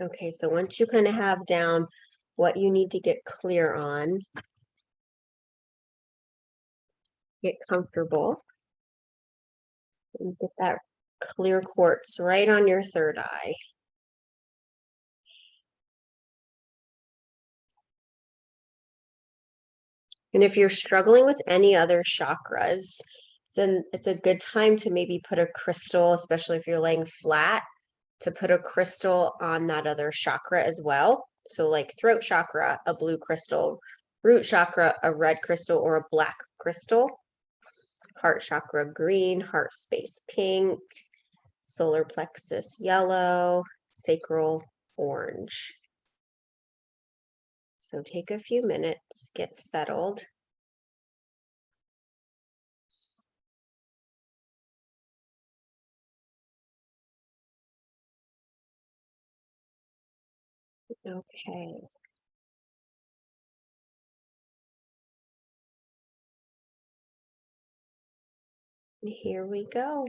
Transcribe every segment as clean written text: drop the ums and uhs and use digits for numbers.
Okay, so once you kind of have down what you need to get clear on, get comfortable, and get that clear quartz right on your third eye. And if you're struggling with any other chakras, then it's a good time to maybe put a crystal, especially if you're laying flat, to put a crystal on that other chakra as well. So like throat chakra, a blue crystal, root chakra, a red crystal or a black crystal, heart chakra, green, heart space, pink, solar plexus, yellow, sacral, orange. So take a few minutes, get settled. Okay. Here we go.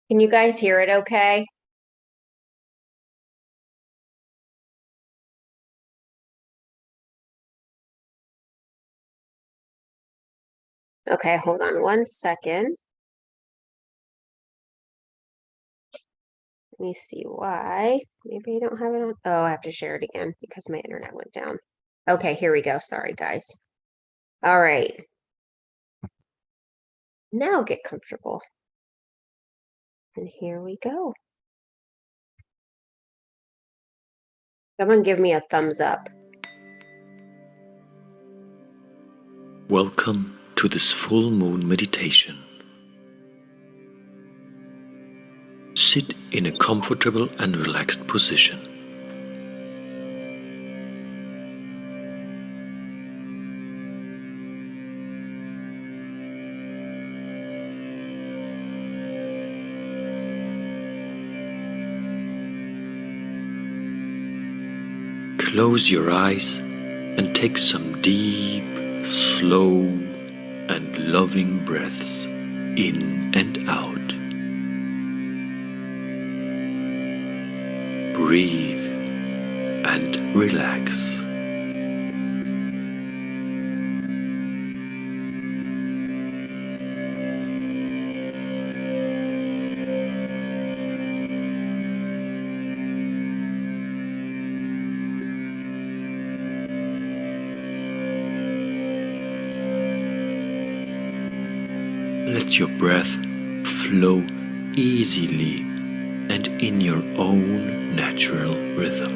Can you guys hear it okay? Okay, hold on 1 second. Let me see why. Maybe I don't have it on. Oh, I have to share it again because my internet went down. Okay, here we go. Sorry, guys. All right. Now get comfortable. And here we go. Someone give me a thumbs up. Welcome to this full moon meditation. Sit in a comfortable and relaxed position. Close your eyes and take some deep, slow, and loving breaths in and out. Breathe and relax. Let your breath flow easily and in your own natural rhythm.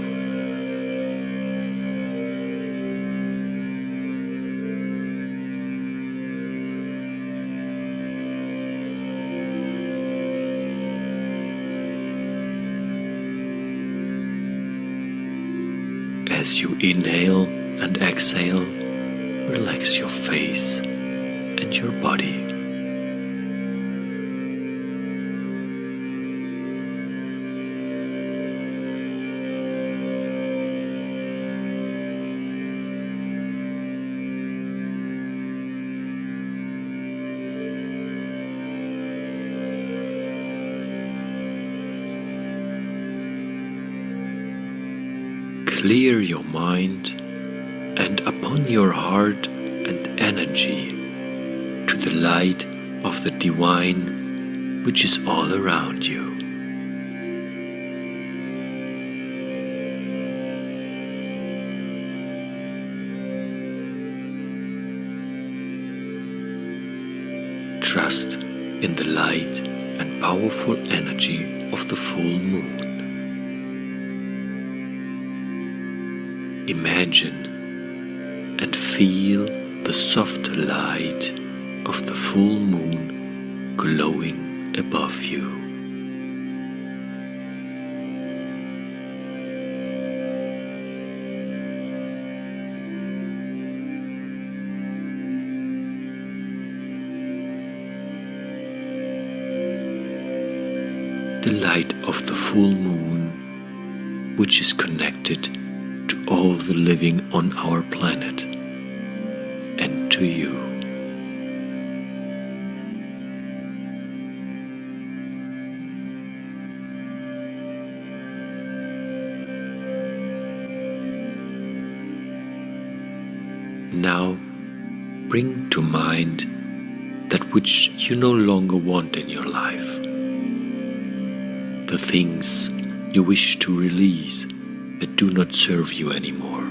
As you inhale and exhale, relax your face and your body. Clear your mind and upon your heart and energy to the light of the divine which is all around you. trust in the light and powerful energy of the full moon. Imagine and feel the soft light of the full moon glowing above you. The light of the full moon, which is connected to all the living on our planet and to you. Now bring to mind that which you no longer want in your life. The things you wish to release that do not serve you anymore.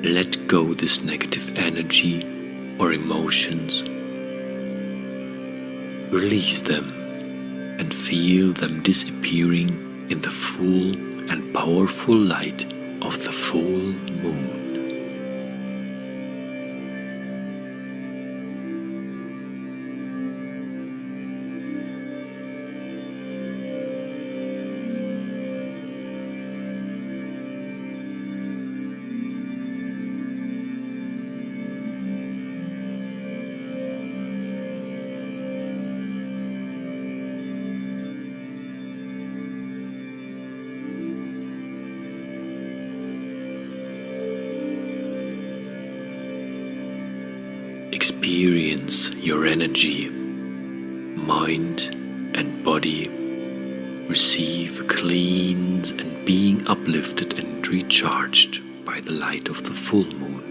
Let go this negative energy or emotions. Release them and feel them disappearing in the full and powerful light of the full moon. Experience your energy, mind and body receive cleanse and being uplifted and recharged by the light of the full moon.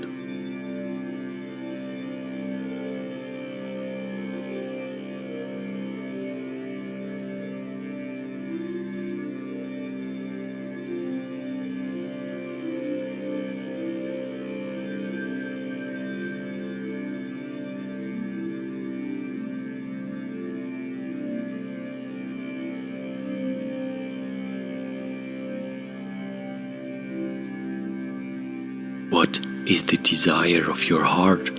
What is the desire of your heart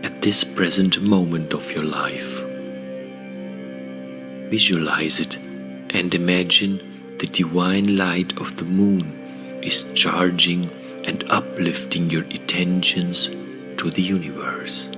at this present moment of your life? Visualize it and imagine the divine light of the moon is charging and uplifting your intentions to the universe.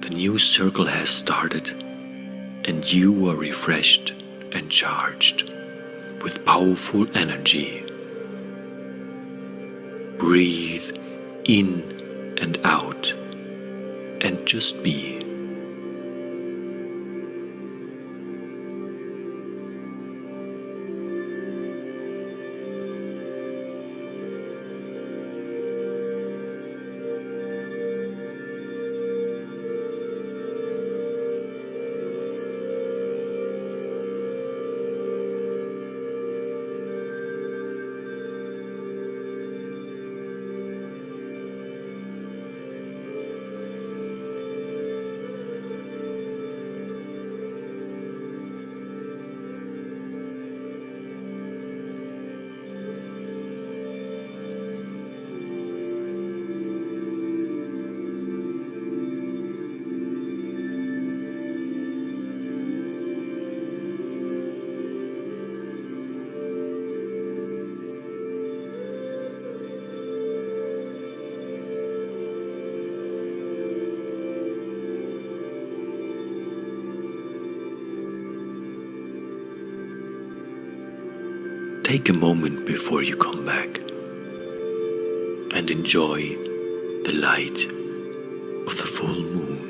The new circle has started, and you are refreshed and charged with powerful energy. Breathe in and out, and just be. take a moment before you come back and enjoy the light of the full moon.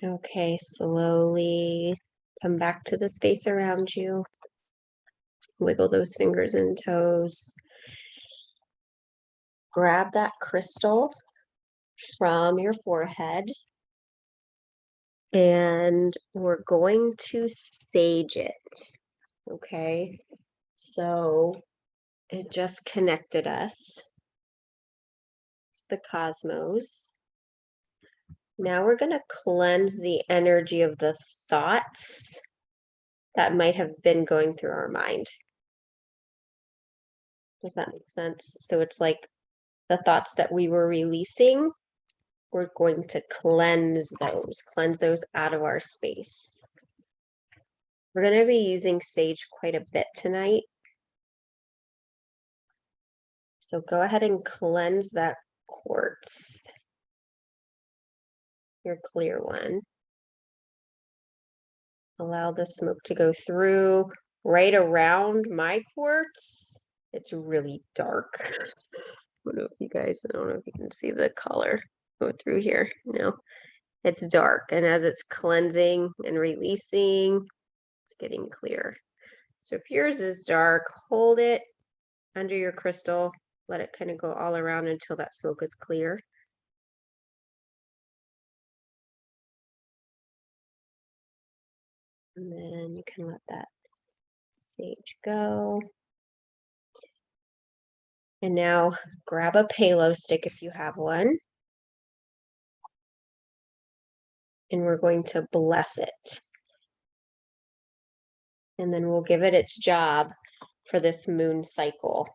Okay, slowly come back to the space around you. Wiggle those fingers and toes. Grab that crystal from your forehead, and we're going to sage it. Okay, so it just connected us to the cosmos. Now we're going to cleanse the energy of the thoughts that might have been going through our mind. Does that make sense? So it's like the thoughts that we were releasing, we're going to cleanse those out of our space. We're going to be using sage quite a bit tonight. So go ahead and cleanse that quartz, your clear one. Allow the smoke to go through right around my quartz. It's really dark. I don't know if you can see the color go through here. No, it's dark. And as it's cleansing and releasing, it's getting clear. So if yours is dark, hold it under your crystal. Let it kind of go all around until that smoke is clear. And then you can let that sage go. And now grab a palo stick if you have one. And we're going to bless it. And then we'll give it its job for this moon cycle.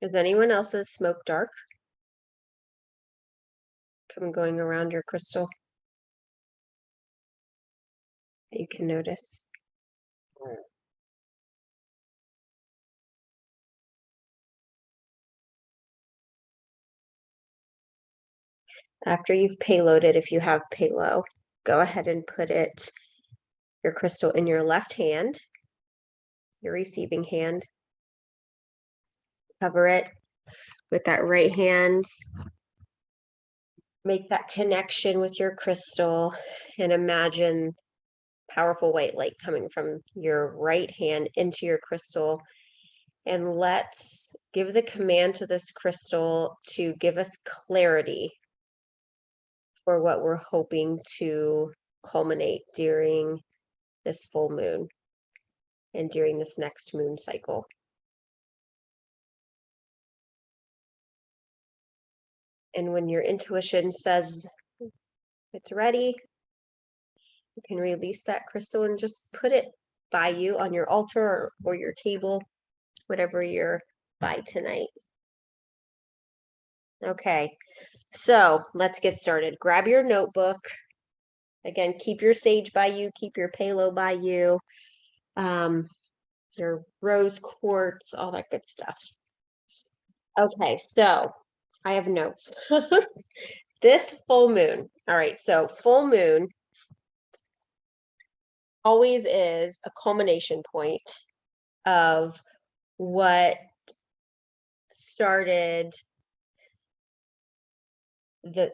Is anyone else's smoke dark? Going around your crystal that you can notice. After you've payloaded, if you have palo, go ahead and put your crystal in your left hand, your receiving hand. Cover it with that right hand. Make that connection with your crystal and imagine powerful white light coming from your right hand into your crystal. And let's give the command to this crystal to give us clarity for what we're hoping to culminate during this full moon and during this next moon cycle. And when your intuition says it's ready, you can release that crystal and just put it by you on your altar or your table, whatever you're by tonight. Okay, so let's get started. Grab your notebook. Again, keep your sage by you, keep your palo by you, your rose quartz, all that good stuff. Okay, so I have notes. This full moon. All right, so full moon always is a culmination point of what started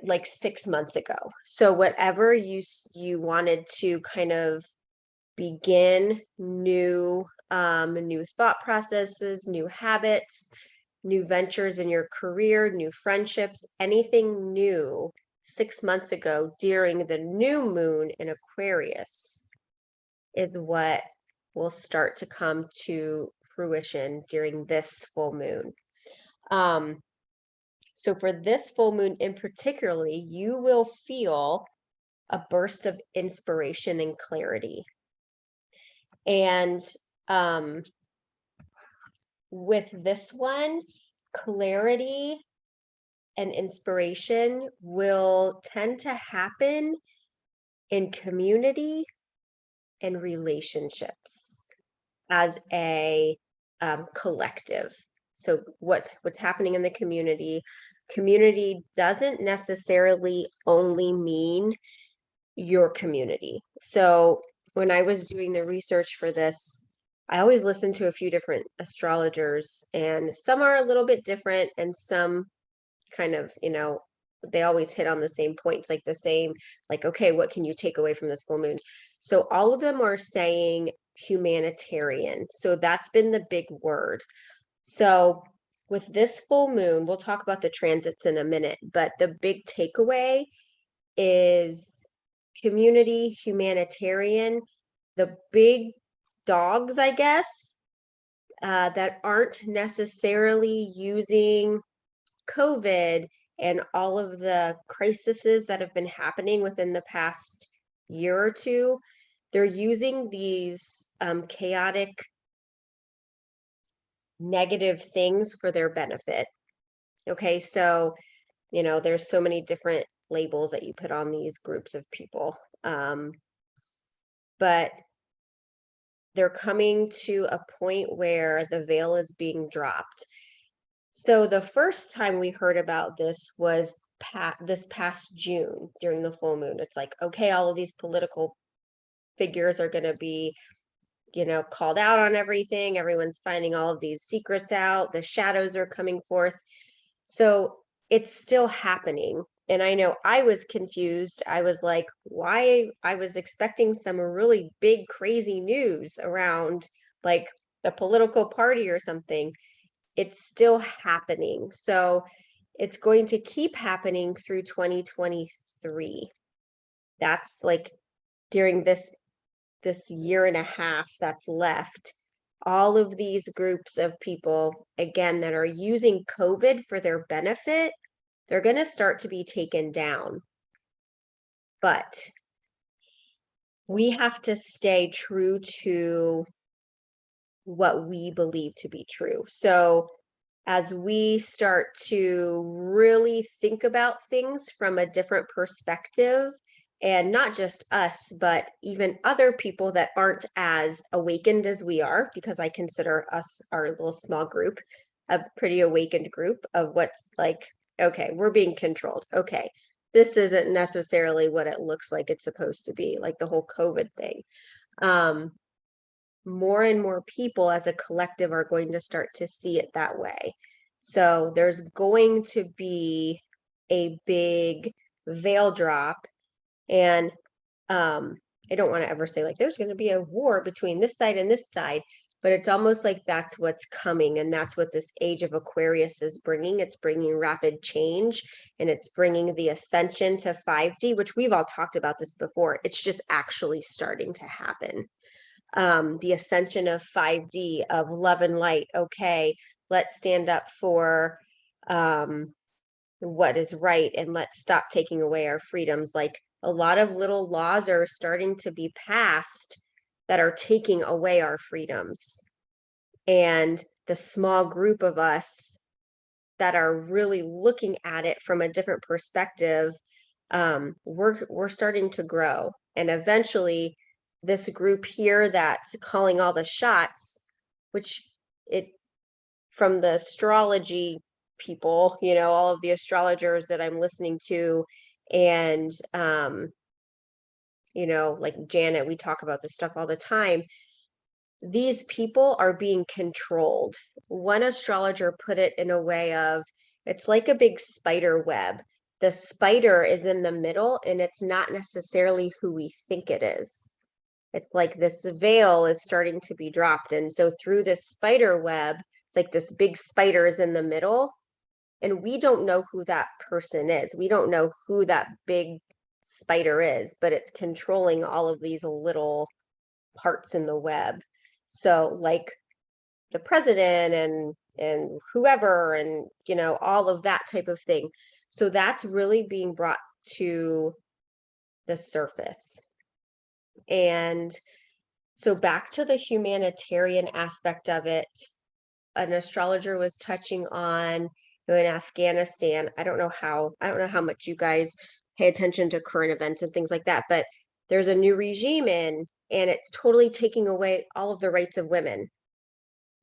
like 6 months ago. So whatever you wanted to kind of begin new thought processes, new habits, new ventures in your career, new friendships, anything new 6 months ago during the new moon in Aquarius is what will start to come to fruition during this full moon. Um, so for this full moon in particularly, you will feel a burst of inspiration and clarity. And um, with this one, clarity and inspiration will tend to happen in community and relationships as a collective. So what's happening in the community? Community doesn't necessarily only mean your community. So when I was doing the research for this, I always listen to a few different astrologers, and some are a little bit different, and some kind of, they always hit on the same points, like the same, like, okay, what can you take away from this full moon? So all of them are saying humanitarian. So that's been the big word. So with this full moon, we'll talk about the transits in a minute, but the big takeaway is community, humanitarian, the big dogs, I guess, that aren't necessarily using COVID and all of the crises that have been happening within the past year or two. They're using these chaotic, negative things for their benefit. Okay, so there's so many different labels that you put on these groups of people. But they're coming to a point where the veil is being dropped. So the first time we heard about this was this past June during the full moon. It's like, okay, all of these political figures are going to be, called out on everything. Everyone's finding all of these secrets out. The shadows are coming forth. So it's still happening. And I know I was confused. I was like, why? I was expecting some really big, crazy news around like the political party or something. It's still happening. So it's going to keep happening through 2023. That's like during this year and a half that's left. All of these groups of people, again, that are using COVID for their benefit, they're going to start to be taken down. But we have to stay true to what we believe to be true. So as we start to really think about things from a different perspective, and not just us, but even other people that aren't as awakened as we are, because I consider us, our little small group, a pretty awakened group of what's like, okay, we're being controlled. Okay, this isn't necessarily what it looks like it's supposed to be, like the whole COVID thing. More and more people as a collective are going to start to see it that way. So there's going to be a big veil drop. And I don't want to ever say like there's going to be a war between this side and this side, but it's almost like that's what's coming. And that's what this age of Aquarius is bringing. It's bringing rapid change, and it's bringing the ascension to 5D, which we've all talked about this before. It's just actually starting to happen. The ascension of 5D, of love and light. Okay, let's stand up for what is right, and let's stop taking away our freedoms. Like a lot of little laws are starting to be passed that are taking away our freedoms. And the small group of us that are really looking at it from a different perspective, we're starting to grow. And eventually this group here that's calling all the shots, which it from the astrology people, all of the astrologers that I'm listening to, and like Janet, we talk about this stuff all the time. These people are being controlled. One astrologer put it in a way of, it's like a big spider web. the spider is in the middle, and it's not necessarily who we think it is. It's like this veil is starting to be dropped. And so through this spider web, it's like this big spider is in the middle, and we don't know who that person is. We don't know who that big spider is, but it's controlling all of these little parts in the web. So like the president and whoever, and you know, all of that type of thing. So that's really being brought to the surface. And so back to the humanitarian aspect of it, an astrologer was touching on, you know, in Afghanistan. I don't know how much you guys pay attention to current events and things like that, but there's a new regime in, and it's totally taking away all of the rights of women.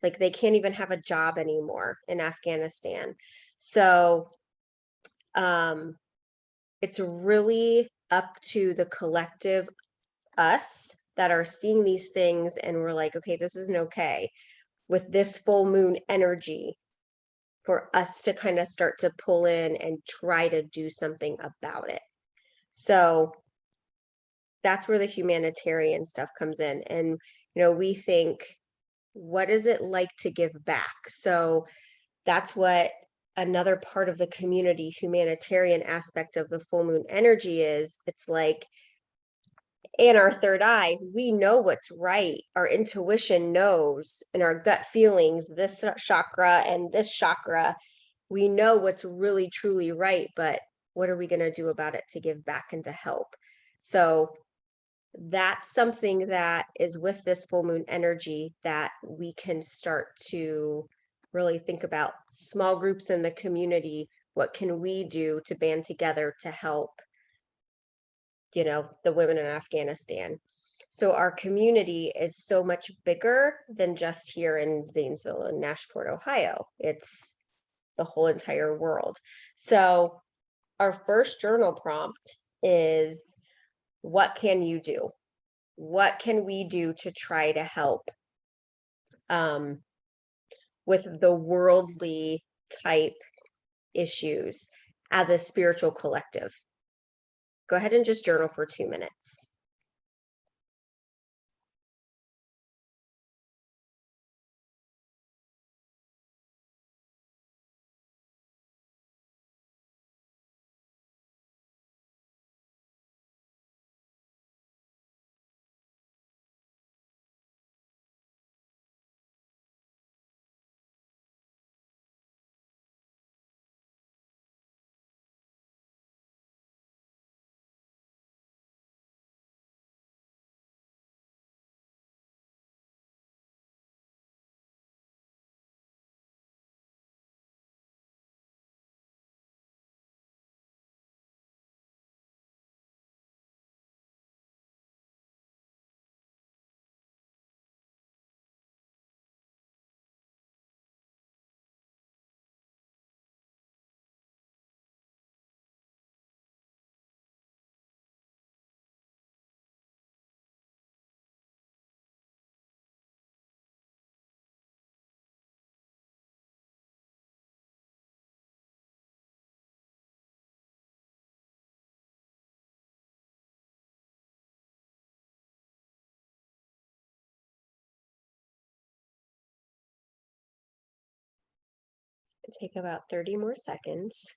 Like they can't even have a job anymore in Afghanistan. So it's really up to the collective us that are seeing these things, and we're like, okay, this isn't okay, with this full moon energy, for us to kind of start to pull in and try to do something about it. So that's where the humanitarian stuff comes in. And you know, we think, what is it like to give back? So that's what another part of the community humanitarian aspect of the full moon energy is. It's like, in our third eye, we know what's right. Our intuition knows, and our gut feelings, this chakra and this chakra, we know what's really truly right, but what are we going to do about it to give back and to help? So that's something that is with this full moon energy that we can start to really think about. Small groups in the community, what can we do to band together to help, you know, the women in Afghanistan? So our community is so much bigger than just here in Zanesville and Nashport, Ohio. It's the whole entire world. So our first journal prompt is, what can you do? What can we do to try to help with the worldly type issues as a spiritual collective? Go ahead and just journal for 2 minutes. Take about 30 more seconds.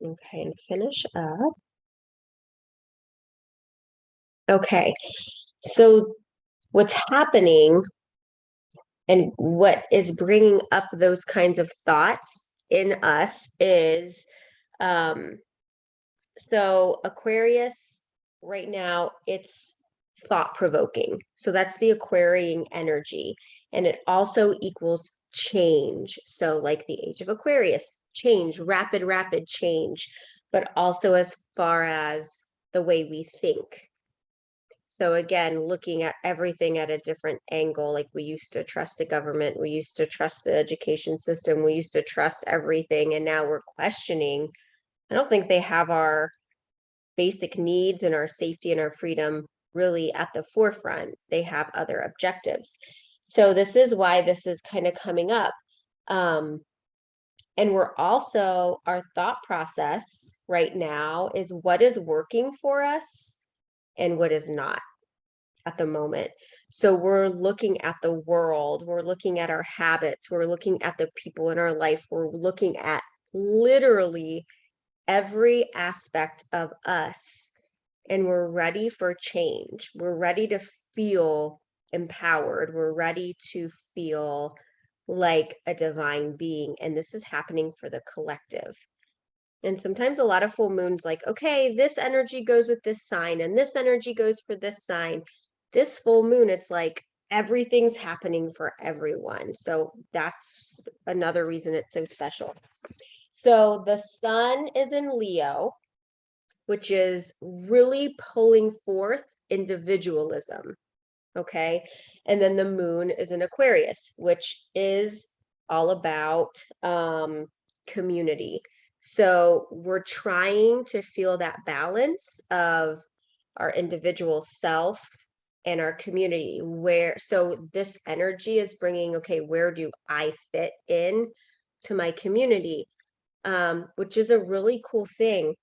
Okay, and finish up. Okay, so what's happening and what is bringing up those kinds of thoughts in us is, so Aquarius right now, it's thought provoking. So that's the Aquarian energy. And it also equals change. So like the age of Aquarius, change, rapid, rapid change, but also as far as the way we think. So again, looking at everything at a different angle, like we used to trust the government, we used to trust the education system, we used to trust everything, and now we're questioning. I don't think they have our basic needs and our safety and our freedom really at the forefront. They have other objectives. So this is why this is kind of coming up. And we're also, our thought process right now is what is working for us and what is not at the moment. So we're looking at the world, we're looking at our habits, we're looking at the people in our life, we're looking at literally every aspect of us, and we're ready for change. We're ready to feel empowered. We're ready to feel like a divine being. And this is happening for the collective. And sometimes a lot of full moons, like, okay, this energy goes with this sign, and this energy goes for this sign. This full moon, it's like everything's happening for everyone. So that's another reason it's so special. So the sun is in Leo, which is really pulling forth individualism. Okay. And then the moon is in Aquarius, which is all about community. So we're trying to feel that balance of our individual self and our community, where so this energy is bringing, okay, where do I fit in to my community? Which is a really cool thing.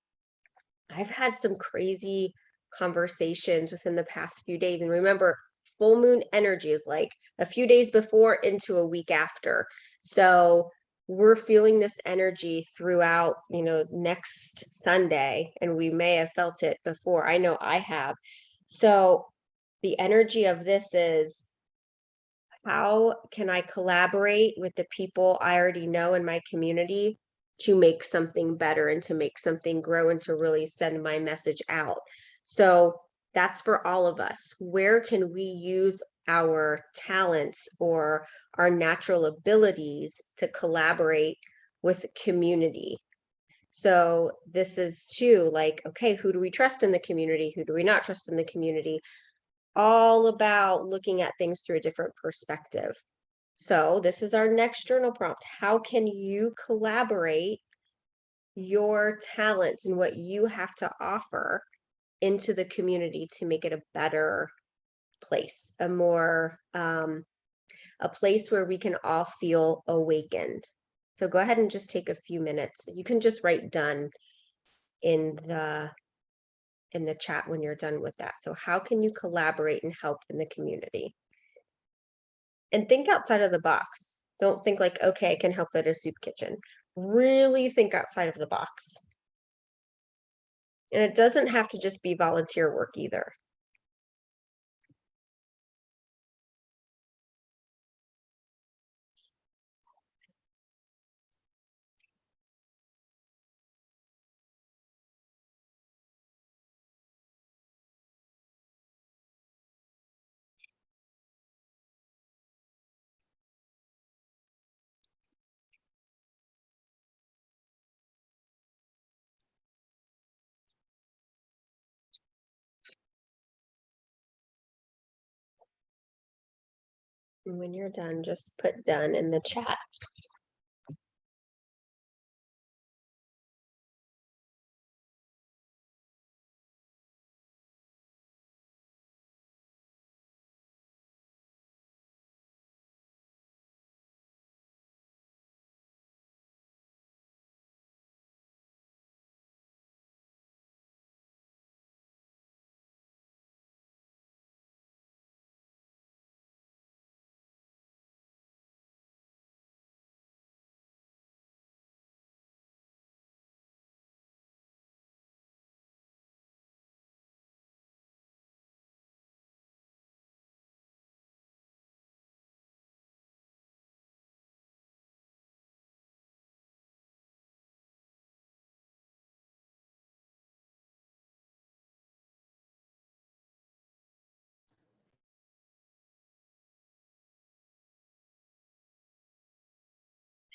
I've had some crazy conversations within the past few days. And remember, full moon energy is like a few days before into a week after. So we're feeling this energy throughout, next Sunday, and we may have felt it before. I know I have. So the energy of this is, how can I collaborate with the people I already know in my community to make something better and to make something grow and to really send my message out? So that's for all of us. Where can we use our talents or our natural abilities to collaborate with community? So this is too, like, okay, who do we trust in the community? Who do we not trust in the community? All about looking at things through a different perspective. So this is our next journal prompt. How can you collaborate your talents and what you have to offer into the community to make it a better place, a place where we can all feel awakened? So go ahead and just take a few minutes. You can just write done in the chat when you're done with that. So how can you collaborate and help in the community? And think outside of the box. Don't think like, okay, I can help at a soup kitchen. Really think outside of the box. And it doesn't have to just be volunteer work either. And when you're done, just put done in the chat.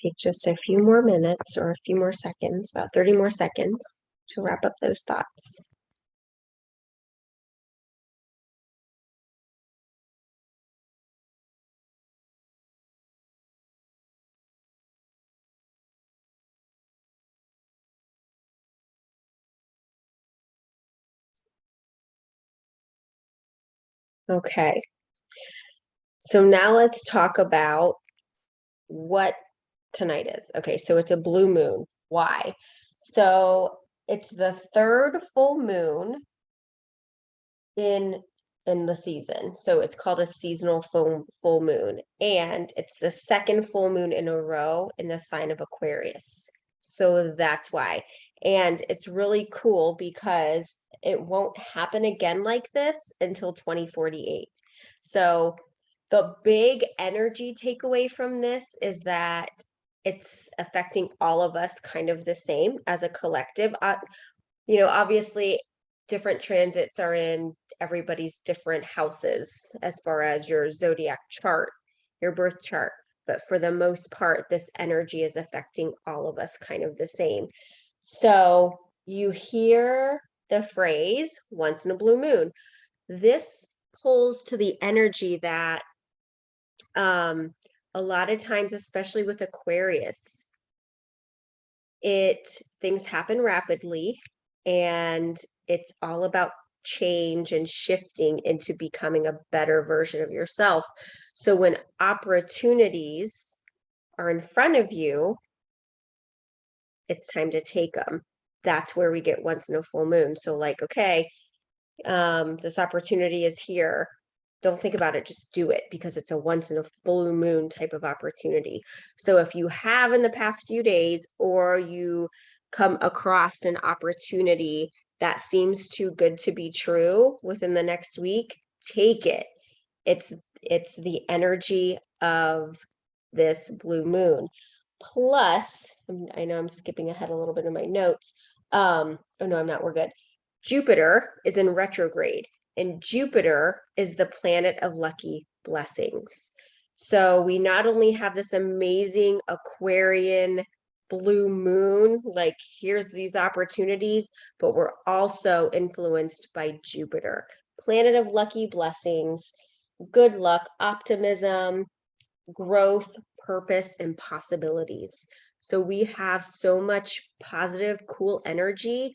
Take just a few more minutes or a few more seconds, about 30 more seconds to wrap up those thoughts. Okay. So now let's talk about what tonight is. Okay, so it's a blue moon. Why? So it's the third full moon in the season. So it's called a seasonal full moon, and it's the second full moon in a row in the sign of Aquarius. So that's why. And it's really cool because it won't happen again like this until 2048. So the big energy takeaway from this is that it's affecting all of us kind of the same as a collective. Obviously, different transits are in everybody's different houses as far as your zodiac chart, your birth chart. But for the most part, this energy is affecting all of us kind of the same. So you hear the phrase once in a blue moon. This pulls to the energy that a lot of times, especially with Aquarius, things happen rapidly, and it's all about change and shifting into becoming a better version of yourself. So when opportunities are in front of you, it's time to take them. That's where we get once in a full moon. So like, okay, this opportunity is here. Don't think about it, just do it, because it's a once in a full moon type of opportunity. So if you have in the past few days, or you come across an opportunity that seems too good to be true within the next week, take it. It's the energy of this blue moon. Plus, I know I'm skipping ahead a little bit in my notes. Oh no, I'm not. We're good. Jupiter is in retrograde, and Jupiter is the planet of lucky blessings. So we not only have this amazing Aquarian blue moon, like here's these opportunities, but we're also influenced by Jupiter, planet of lucky blessings, good luck, optimism, growth, purpose, and possibilities. So we have so much positive, cool energy.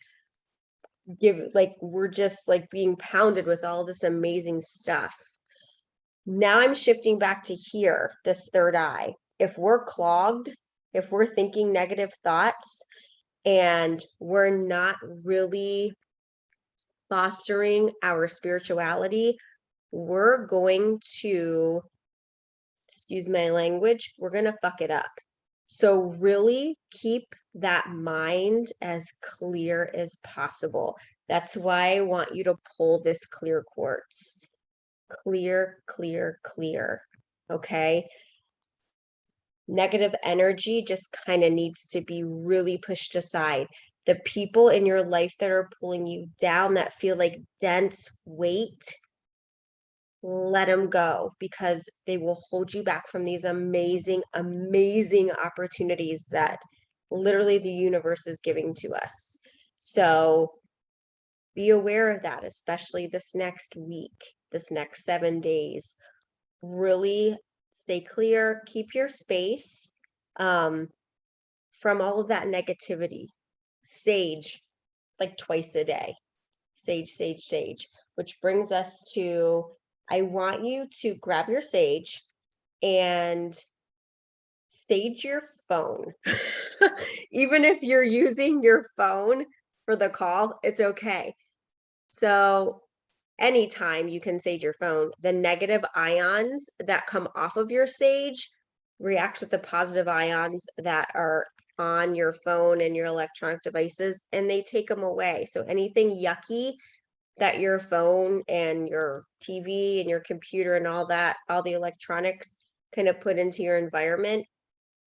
We're just like being pounded with all this amazing stuff. Now I'm shifting back to here, this third eye. If we're clogged, if we're thinking negative thoughts, and we're not really fostering our spirituality, we're going to, excuse my language, we're going to fuck it up. So really keep that mind as clear as possible. That's why I want you to pull this clear quartz. Clear, clear, clear. Okay. Negative energy just kind of needs to be really pushed aside. The people in your life that are pulling you down, that feel like dense weight, let them go, because they will hold you back from these amazing, amazing opportunities that literally the universe is giving to us. So be aware of that, especially this next week, this next 7 days. Really stay clear, keep your space from all of that negativity. Sage like twice a day. Sage, sage, sage. Which brings us to, I want you to grab your sage and sage your phone. Even if you're using your phone for the call, it's okay. So anytime you can sage your phone, the negative ions that come off of your sage react with the positive ions that are on your phone and your electronic devices, and they take them away. So anything yucky that your phone and your TV and your computer and all that, all the electronics kind of put into your environment,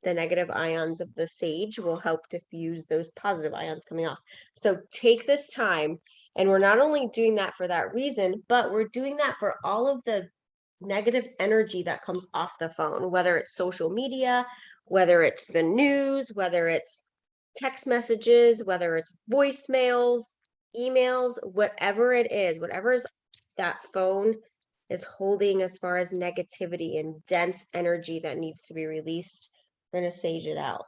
the negative ions of the sage will help diffuse those positive ions coming off. So take this time, and we're not only doing that for that reason, but we're doing that for all of the negative energy that comes off the phone, whether it's social media, whether it's the news, whether it's text messages, whether it's voicemails, emails, whatever it is, whatever is that phone is holding as far as negativity and dense energy that needs to be released, we're going to sage it out.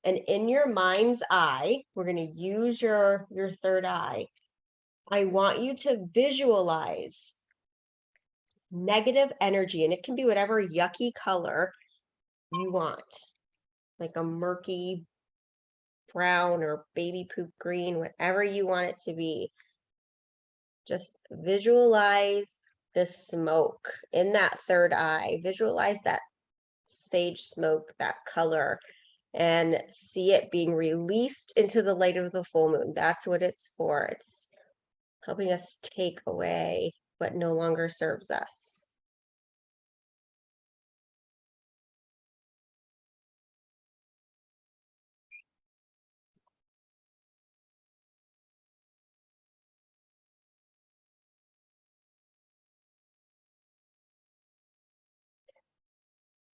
And in your mind's eye, we're going to use your third eye. I want you to visualize negative energy, and it can be whatever yucky color you want, like a murky brown or baby poop green, whatever you want it to be. Just visualize the smoke in that third eye. Visualize that sage smoke, that color, and see it being released into the light of the full moon. That's what it's for. It's helping us take away what no longer serves us.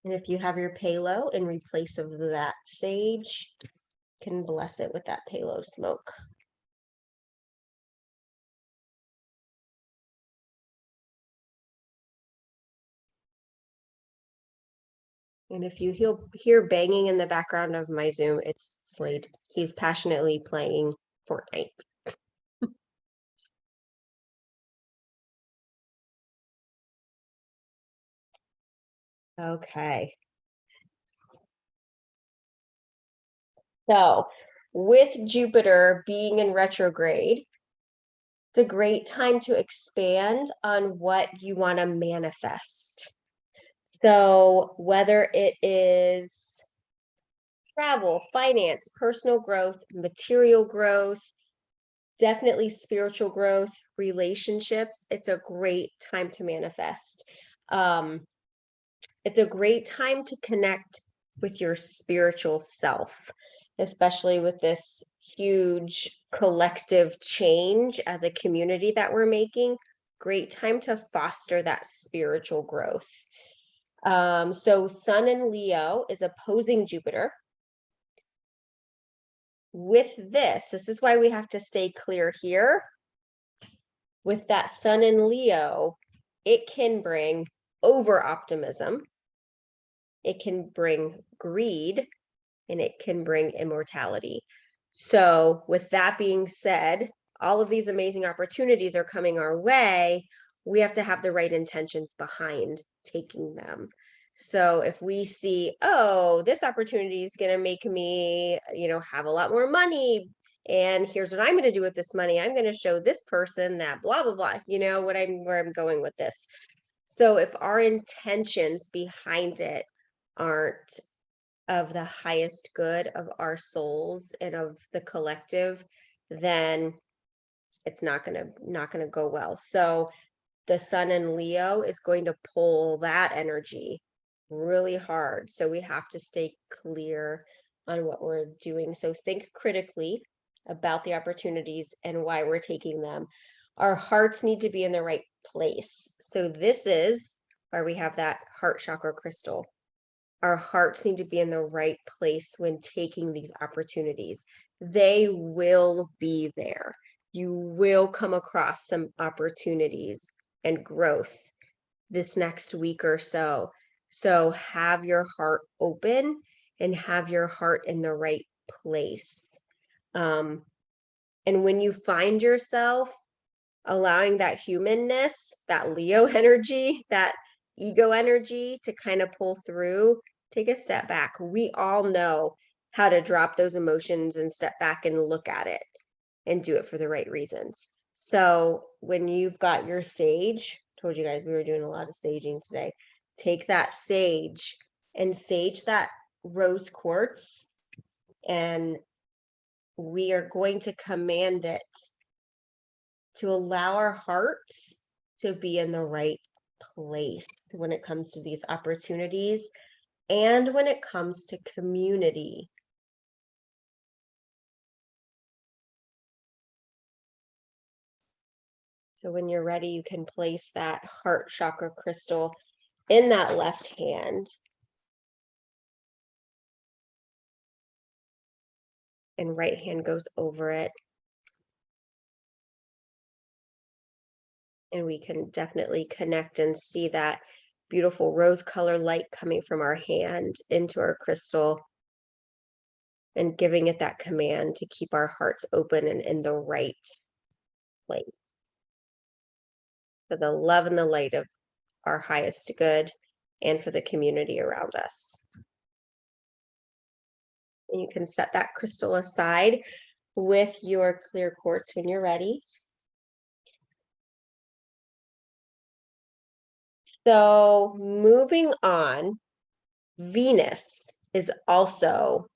And if you have your palo in replace of that sage, you can bless it with that palo smoke. And if you hear banging in the background of my Zoom, it's Slade. He's passionately playing Fortnite. Okay. So with Jupiter being in retrograde, it's a great time to expand on what you want to manifest. So whether it is travel, finance, personal growth, material growth, definitely spiritual growth, relationships, it's a great time to manifest. It's a great time to connect with your spiritual self, especially with this huge collective change as a community that we're making. Great time to foster that spiritual growth. So Sun in Leo is opposing Jupiter. With this is why we have to stay clear here. With that Sun in Leo, it can bring over optimism, it can bring greed, and it can bring immortality. So with that being said, all of these amazing opportunities are coming our way. We have to have the right intentions behind taking them. So if we see, oh, this opportunity is going to make me, have a lot more money, and here's what I'm going to do with this money. I'm going to show this person that blah, blah, blah, where I'm going with this. So if our intentions behind it aren't of the highest good of our souls and of the collective, then it's not gonna go well. So the Sun in Leo is going to pull that energy really hard. So we have to stay clear on what we're doing. So think critically about the opportunities and why we're taking them. Our hearts need to be in the right place. So this is why we have that heart chakra crystal. Our hearts need to be in the right place when taking these opportunities. They will be there. You will come across some opportunities and growth this next week or so. So have your heart open and have your heart in the right place. And when you find yourself allowing that humanness, that Leo energy, that ego energy to kind of pull through, take a step back. We all know how to drop those emotions and step back and look at it and do it for the right reasons. So when you've got your sage, told you guys we were doing a lot of saging today, take that sage and sage that rose quartz, and we are going to command it to allow our hearts to be in the right place when it comes to these opportunities and when it comes to community. So when you're ready, you can place that heart chakra crystal in that left hand. And right hand goes over it. And we can definitely connect and see that beautiful rose color light coming from our hand into our crystal and giving it that command to keep our hearts open and in the right place. for the love and the light of our highest good and for the community around us. And you can set that crystal aside with your clear quartz when you're ready. So moving on, Venus is also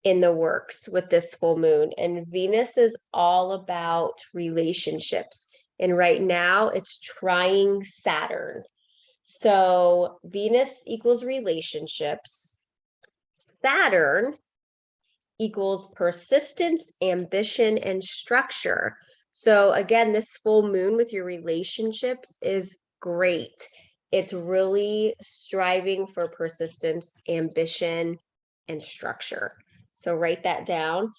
in the works with this full moon, and Venus is all about relationships. And right now it's trying Saturn. So Venus equals relationships. Saturn equals persistence, ambition, and structure. So again, this full moon with your relationships is great. It's really striving for persistence, ambition, and structure. So write that down.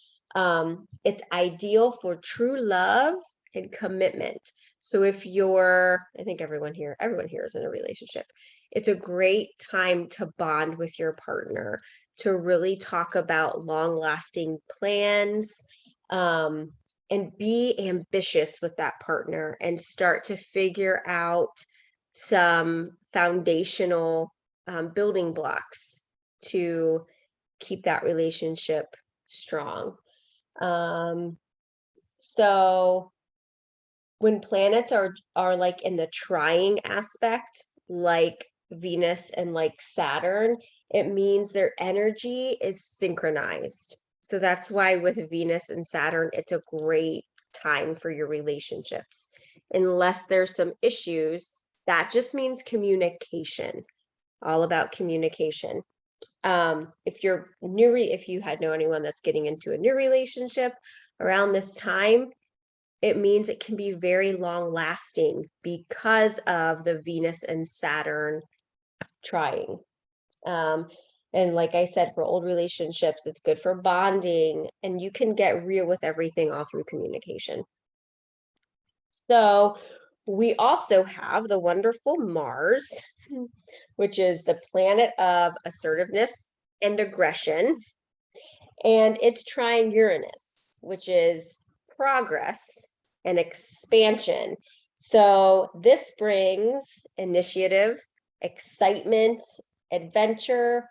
It's ideal for true love and commitment. So if you're, I think everyone here is in a relationship. It's a great time to bond with your partner, to really talk about long-lasting plans, and be ambitious with that partner and start to figure out some foundational building blocks to keep that relationship strong. So when planets are like in the trying aspect, like Venus and like Saturn, it means their energy is synchronized. So that's why with Venus and Saturn, it's a great time for your relationships. Unless there's some issues, that just means communication, all about communication. If you know anyone that's getting into a new relationship around this time, it means it can be very long lasting because of the Venus and Saturn trying. And like I said, for old relationships, it's good for bonding, and you can get real with everything all through communication. So we also have the wonderful Mars, which is the planet of assertiveness and aggression. And it's trying Uranus, which is progress and expansion. So this brings initiative, excitement, adventure,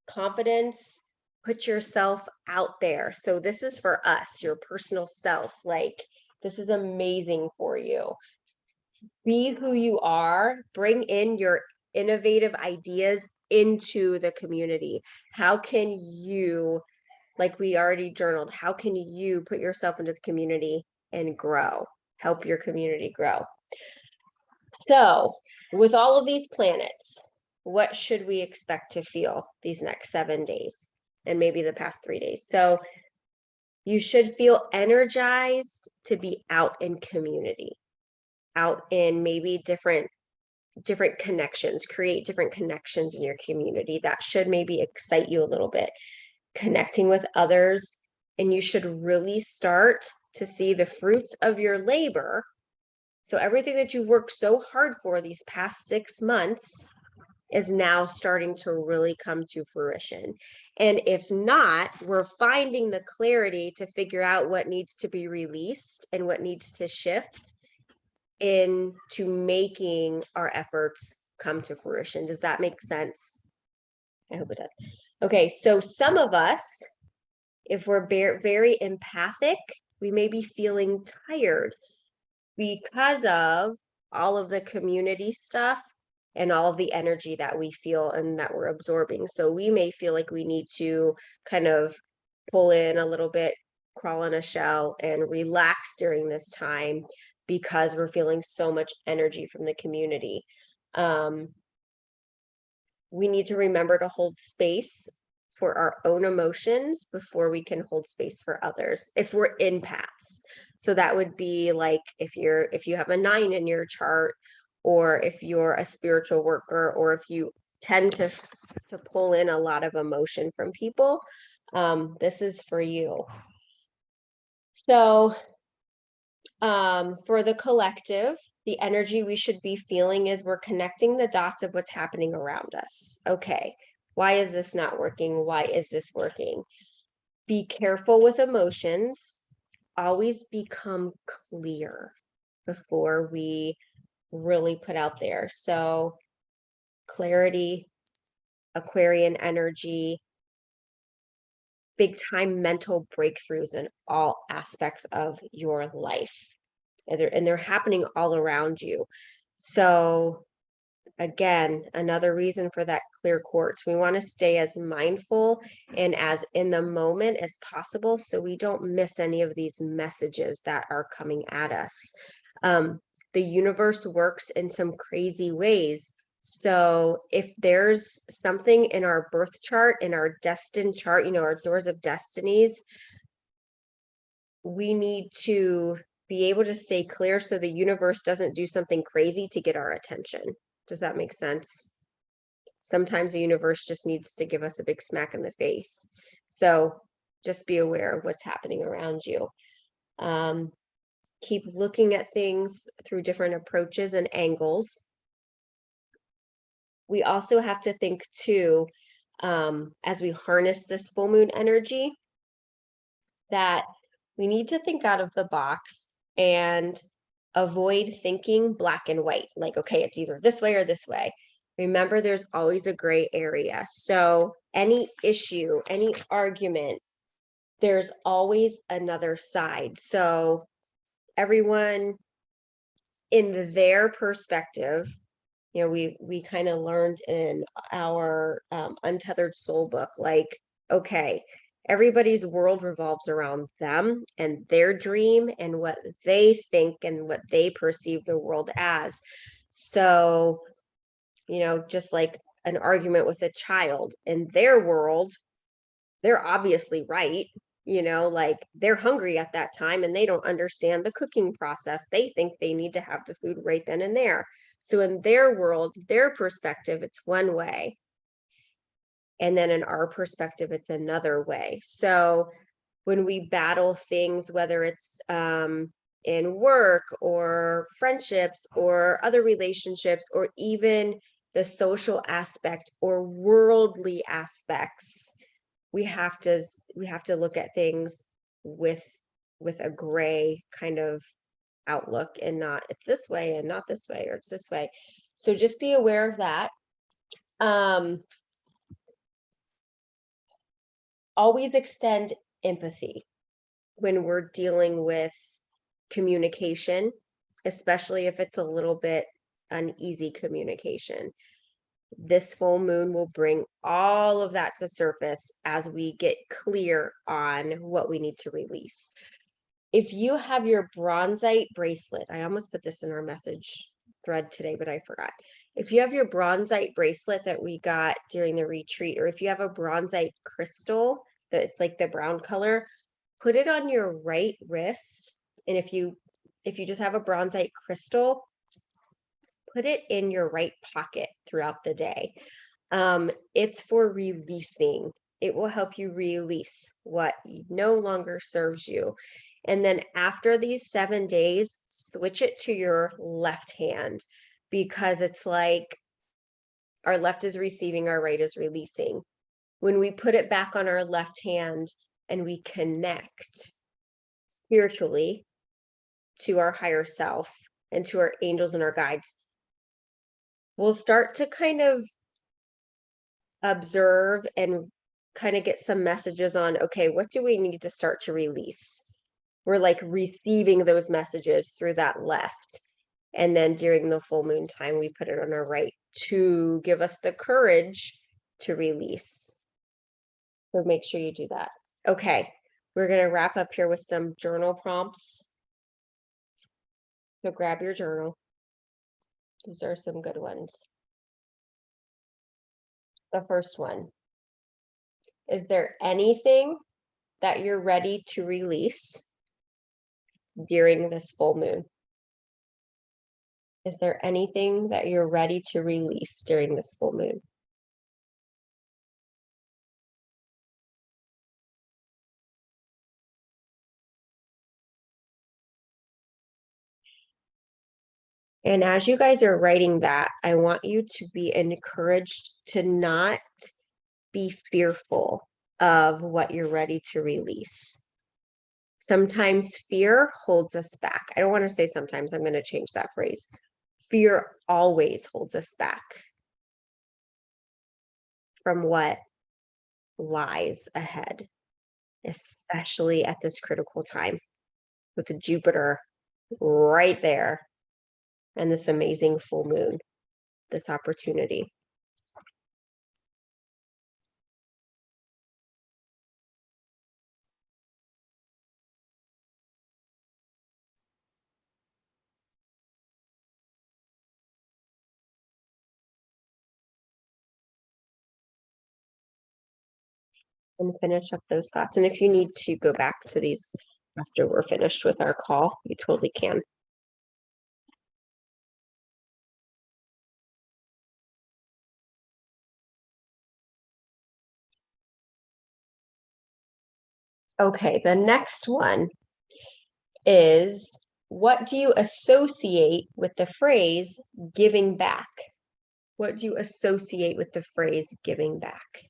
confidence. Put yourself out there. So this is for us, your personal self. Like, this is amazing for you. Be who you are, bring in your innovative ideas into the community. How can you, like we already journaled, how can you put yourself into the community and grow, help your community grow? So with all of these planets, what should we expect to feel these next 7 days and maybe the past 3 days? So you should feel energized to be out in community, out in maybe different connections, create different connections in your community. That should maybe excite you a little bit, connecting with others. And you should really start to see the fruits of your labor. So everything that you've worked so hard for these past 6 months is now starting to really come to fruition. And if not, we're finding the clarity to figure out what needs to be released and what needs to shift into making our efforts come to fruition. Does that make sense? I hope it does. Okay, so some of us, if we're very empathic, we may be feeling tired because of all of the community stuff and all of the energy that we feel and that we're absorbing. So we may feel like we need to kind of pull in a little bit, crawl in a shell, and relax during this time because we're feeling so much energy from the community. We need to remember to hold space for our own emotions before we can hold space for others if we're empaths. So that would be like if you have a 9 in your chart, or if you're a spiritual worker, or if you tend to pull in a lot of emotion from people, this is for you. So for the collective, the energy we should be feeling is we're connecting the dots of what's happening around us. Okay, why is this not working? Why is this working? Be careful with emotions. Always become clear before we really put out there. So clarity, Aquarian energy, big time mental breakthroughs in all aspects of your life. And they're happening all around you. So again, another reason for that clear quartz. We want to stay as mindful and as in the moment as possible so we don't miss any of these messages that are coming at us. The universe works in some crazy ways. So if there's something in our birth chart, in our destined chart, our doors of destinies, we need to be able to stay clear so the universe doesn't do something crazy to get our attention. Does that make sense? Sometimes the universe just needs to give us a big smack in the face. So just be aware of what's happening around you. Keep looking at things through different approaches and angles. We also have to think too, as we harness this full moon energy, that we need to think out of the box and avoid thinking black and white, like, okay, it's either this way or this way. Remember, there's always a gray area. So any issue, any argument, there's always another side. So everyone in their perspective, we kind of learned in our Untethered Soul book, like, okay, everybody's world revolves around them and their dream and what they think and what they perceive the world as. So, just like an argument with a child in their world, they're obviously right. Like they're hungry at that time and they don't understand the cooking process. They think they need to have the food right then and there. So in their world, their perspective, it's one way. And then in our perspective, it's another way. So when we battle things, whether it's in work or friendships or other relationships, or even the social aspect or worldly aspects, we have to look at things with a gray kind of outlook, and not it's this way and not this way, or it's this way. So just be aware of that. Always extend empathy when we're dealing with communication, especially if it's a little bit uneasy communication. This full moon will bring all of that to surface as we get clear on what we need to release. If you have your bronzite bracelet, I almost put this in our message thread today, but I forgot. If you have your bronzite bracelet that we got during the retreat, or if you have a bronzite crystal that's like the brown color, put it on your right wrist. And if you just have a bronzite crystal, put it in your right pocket throughout the day. It's for releasing. It will help you release what no longer serves you. And then after these 7 days, switch it to your left hand, because it's like our left is receiving, our right is releasing. When we put it back on our left hand and we connect spiritually to our higher self and to our angels and our guides, we'll start to kind of observe and kind of get some messages on, okay, what do we need to start to release? We're like receiving those messages through that left. And then during the full moon time, we put it on our right to give us the courage to release. So make sure you do that. Okay, we're going to wrap up here with some journal prompts. So grab your journal. These are some good ones. The first one: is there anything that you're ready to release during this full moon? Is there anything that you're ready to release during this full moon? And as you guys are writing that, I want you to be encouraged to not be fearful of what you're ready to release. Sometimes fear holds us back. I don't want to say sometimes, I'm going to change that phrase. fear always holds us back from what lies ahead, especially at this critical time with the Jupiter right there and this amazing full moon, this opportunity. And finish up those thoughts. And if you need to go back to these after we're finished with our call, you totally can. Okay, the next one is, what do you associate with the phrase giving back? What do you associate with the phrase giving back?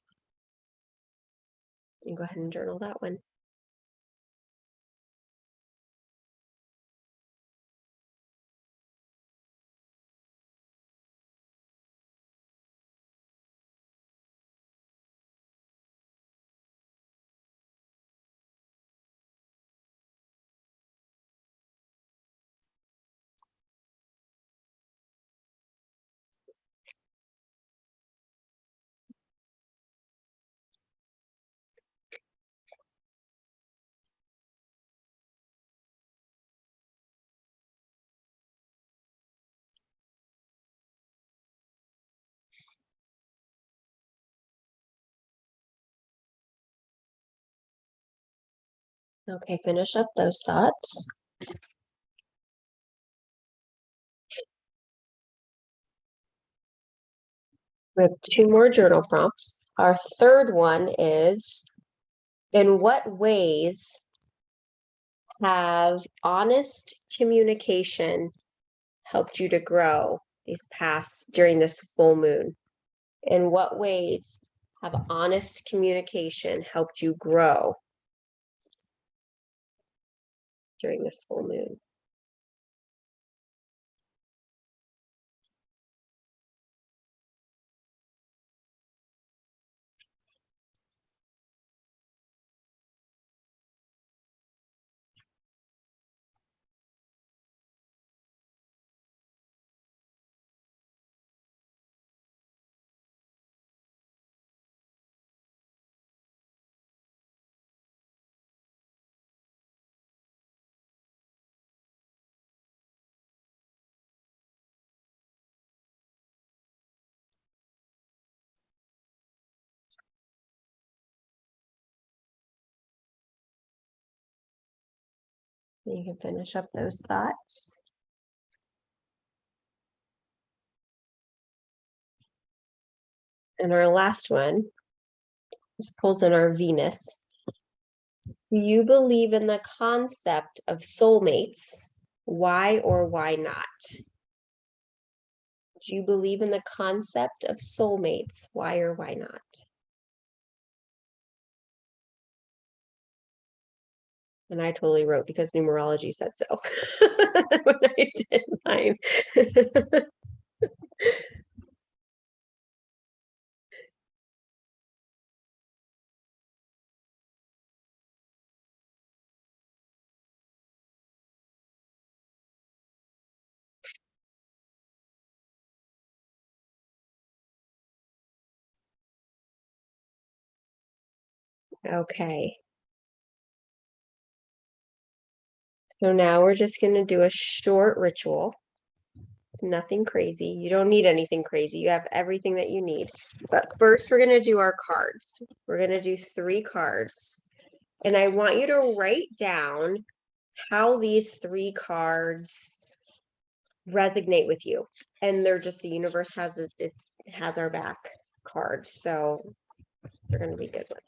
You can go ahead and journal that one. Okay, finish up those thoughts. We have 2 more journal prompts. Our third one is, in what ways have honest communication helped you to grow during this full moon? In what ways have honest communication helped you grow during this full moon? You can finish up those thoughts. And our last one is pulls in our Venus. Do you believe in the concept of soulmates? Why or why not? Do you believe in the concept of soulmates? Why or why not? And I totally wrote because numerology said so when I did mine. Okay. So now we're just going to do a short ritual. Nothing crazy. You don't need anything crazy. You have everything that you need. But first, we're going to do our cards. We're going to do 3 cards. And I want you to write down how these 3 cards resonate with you. And they're just, the universe has it has our back cards. So they're going to be good ones.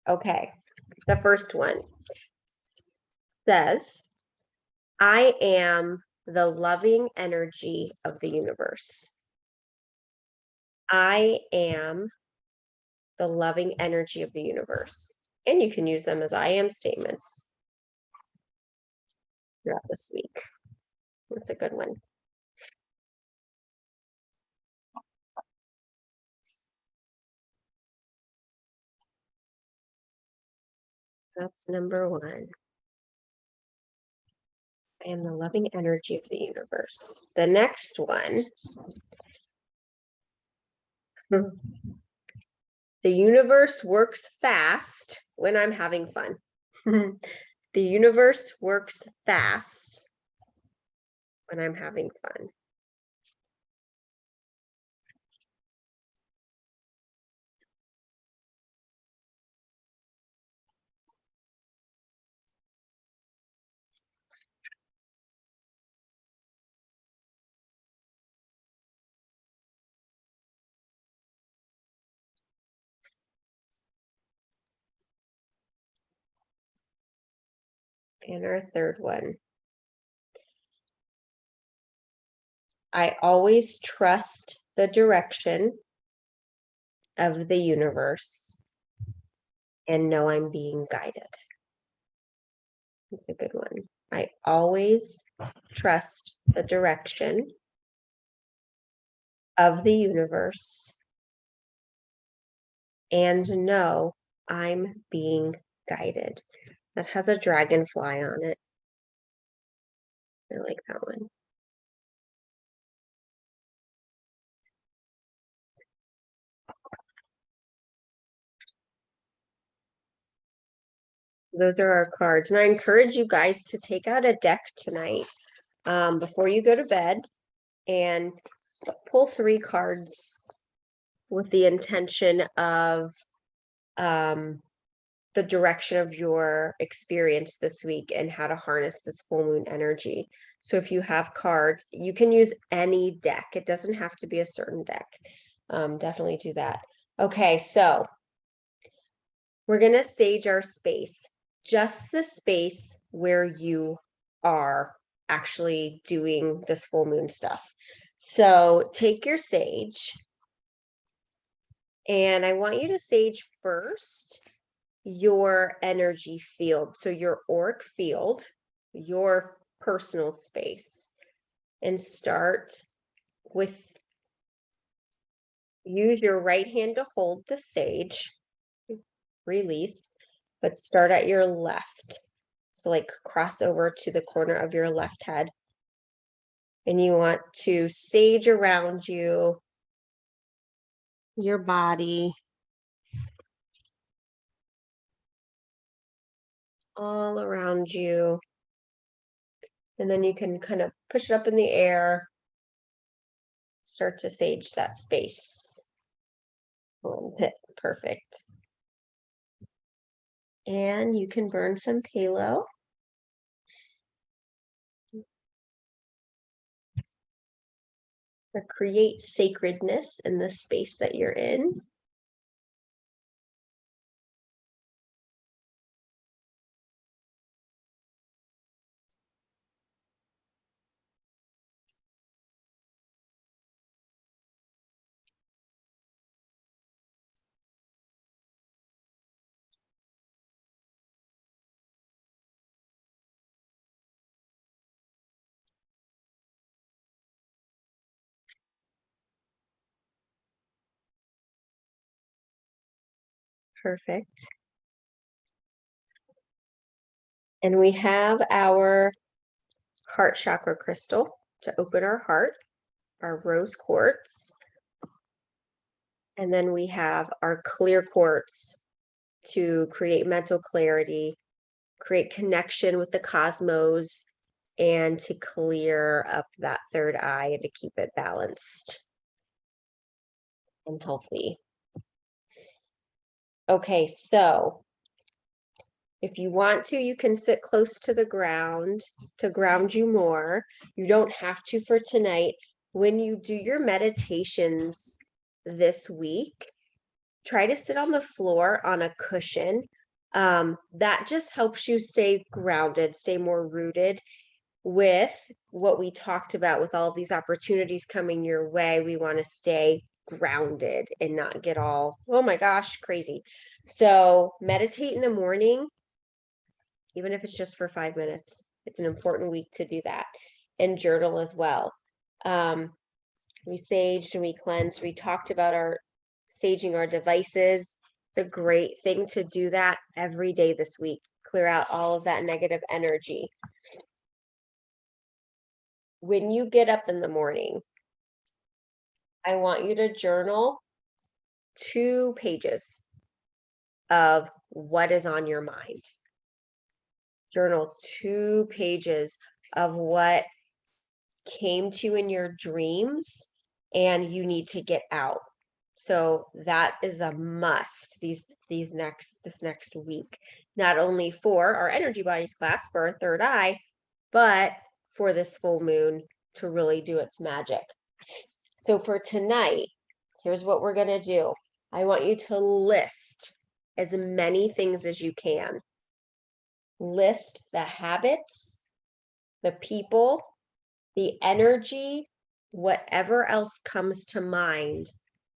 Okay. The first one says, I am the loving energy of the universe. I am the loving energy of the universe. And you can use them as I am statements throughout this week. That's a good one. That's number one. I am the loving energy of the universe. The next one. The universe works fast when I'm having fun. The universe works fast when I'm having fun. And our third one. I always trust the direction of the universe and know I'm being guided. That's a good one. I always trust the direction of the universe and know I'm being guided. That has a dragonfly on it. I like that one. Those are our cards. And I encourage you guys to take out a deck tonight before you go to bed and pull 3 cards with the intention of the direction of your experience this week and how to harness this full moon energy. So if you have cards, you can use any deck. It doesn't have to be a certain deck. Definitely do that. Okay, so we're going to sage our space, just the space where you are actually doing this full moon stuff. So take your sage, and I want you to sage first your energy field. So your auric field, your personal space, and start with, use your right hand to hold the sage, release, but start at your left. So like cross over to the corner of your left head. And you want to sage around you, your body, all around you. And then you can kind of push it up in the air, start to sage that space. Perfect. And you can burn some Palo. Or create sacredness in the space that you're in. Perfect. And we have our heart chakra crystal to open our heart, our rose quartz. And then we have our clear quartz to create mental clarity, create connection with the cosmos, and to clear up that third eye and to keep it balanced and healthy. Okay, so if you want to, you can sit close to the ground to ground you more. You don't have to for tonight. When you do your meditations this week, try to sit on the floor on a cushion. That just helps you stay grounded, stay more rooted with what we talked about with all of these opportunities coming your way. We want to stay grounded and not get all, oh my gosh, crazy. So meditate in the morning, even if it's just for 5 minutes. It's an important week to do that, and journal as well. We saged and we cleansed. We talked about our saging our devices It's a great thing to do that every day this week. Clear out all of that negative energy. When you get up in the morning, I want you to journal 2 pages of what is on your mind. Journal 2 pages of what came to you in your dreams and you need to get out. So that is a must this next week, not only for our energy bodies class for our third eye, but for this full moon to really do its magic. So for tonight, here's what we're going to do. I want you to list as many things as you can. List the habits, the people, the energy, whatever else comes to mind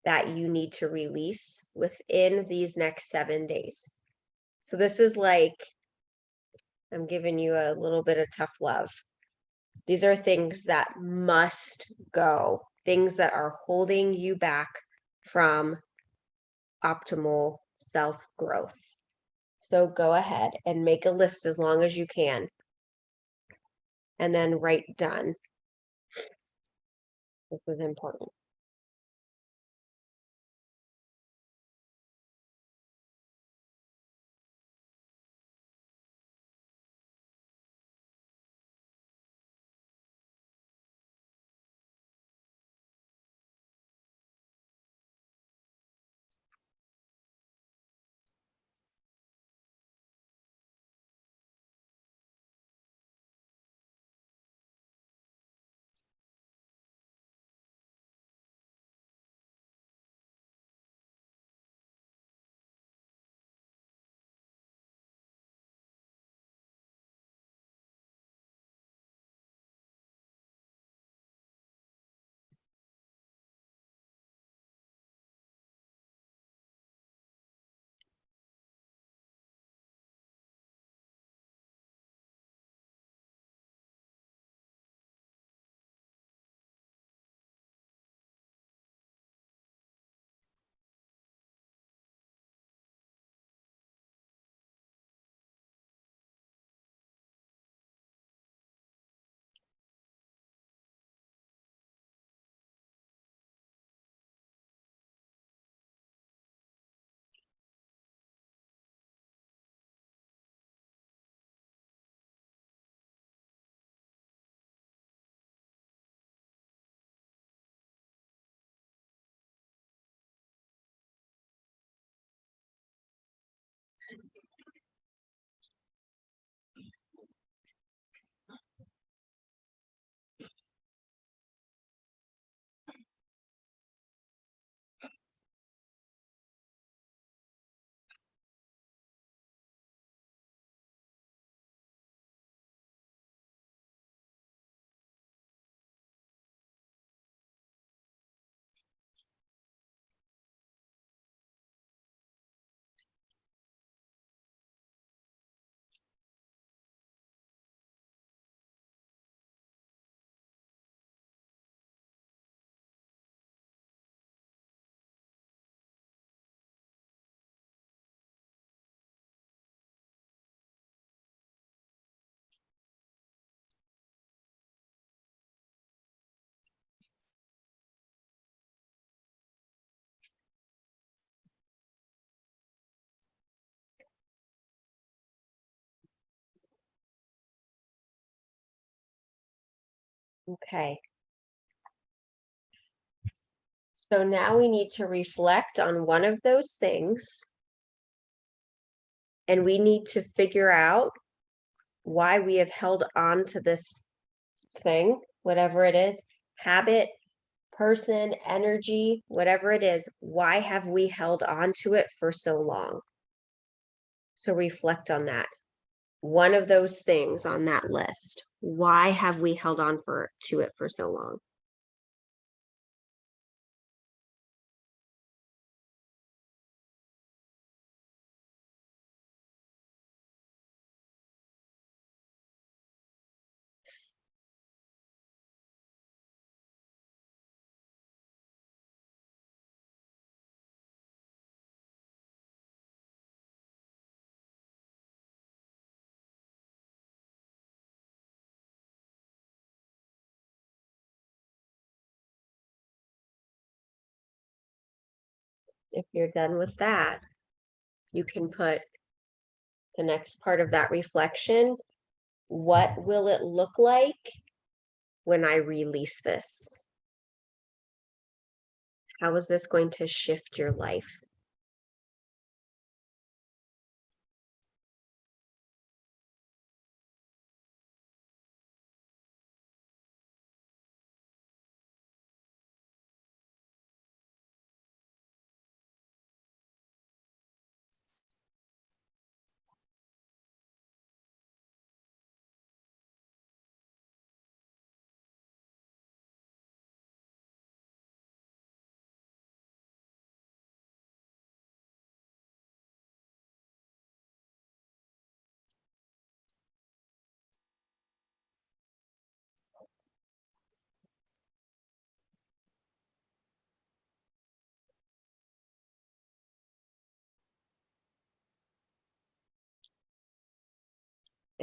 that you need to release within these next 7 days. So this is like, I'm giving you a little bit of tough love. These are things that must go, things that are holding you back from optimal self-growth. So go ahead and make a list as long as you can. And then write done. This is important. Okay. So now we need to reflect on one of those things. And we need to figure out why we have held on to this thing, whatever it is, habit, person, energy, whatever it is. Why have we held on to it for so long? So reflect on that. One of those things on that list. Why have we held on to it for so long? if you're done with that, you can put the next part of that reflection. What will it look like when I release this? How is this going to shift your life?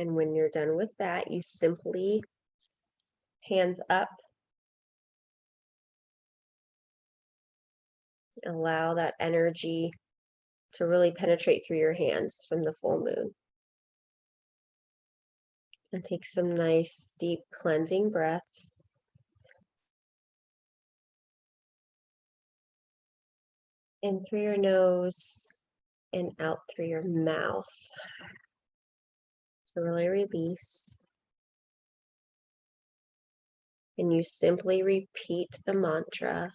And when you're done with that, you simply hands up. Allow that energy to really penetrate through your hands from the full moon. And take some nice, deep cleansing breaths. In through your nose and out through your mouth to really release. And you simply repeat the mantra,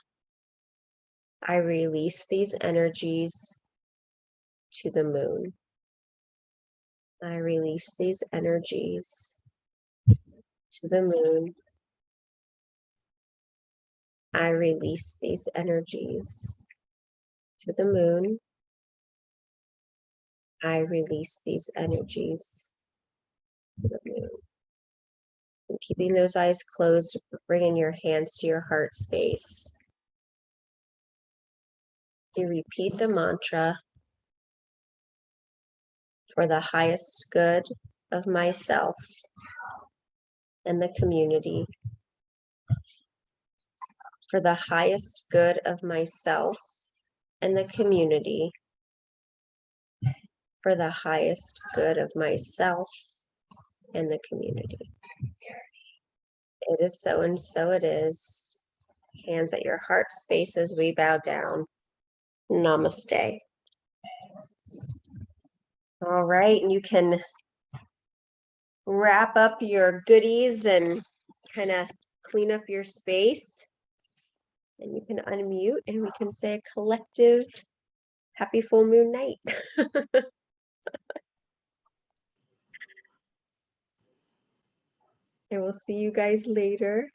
I release these energies to the moon. I release these energies to the moon. I release these energies to the moon. I release these energies to the moon. And keeping those eyes closed, bringing your hands to your heart space. You repeat the mantra, for the highest good of myself and the community. For the highest good of myself and the community. For the highest good of myself and the community. It is so and so it is. Hands at your heart space as we bow down. Namaste. All right, and you can wrap up your goodies and kind of clean up your space. And you can unmute and we can say a collective happy full moon night. And we'll see you guys later.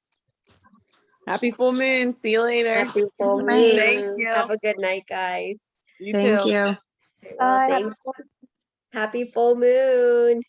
Happy full moon. See you later. Happy full Good night. moon. Thank you. Have a good night, guys. You Thank too. you. Okay, well, Bye. thanks. Happy full moon.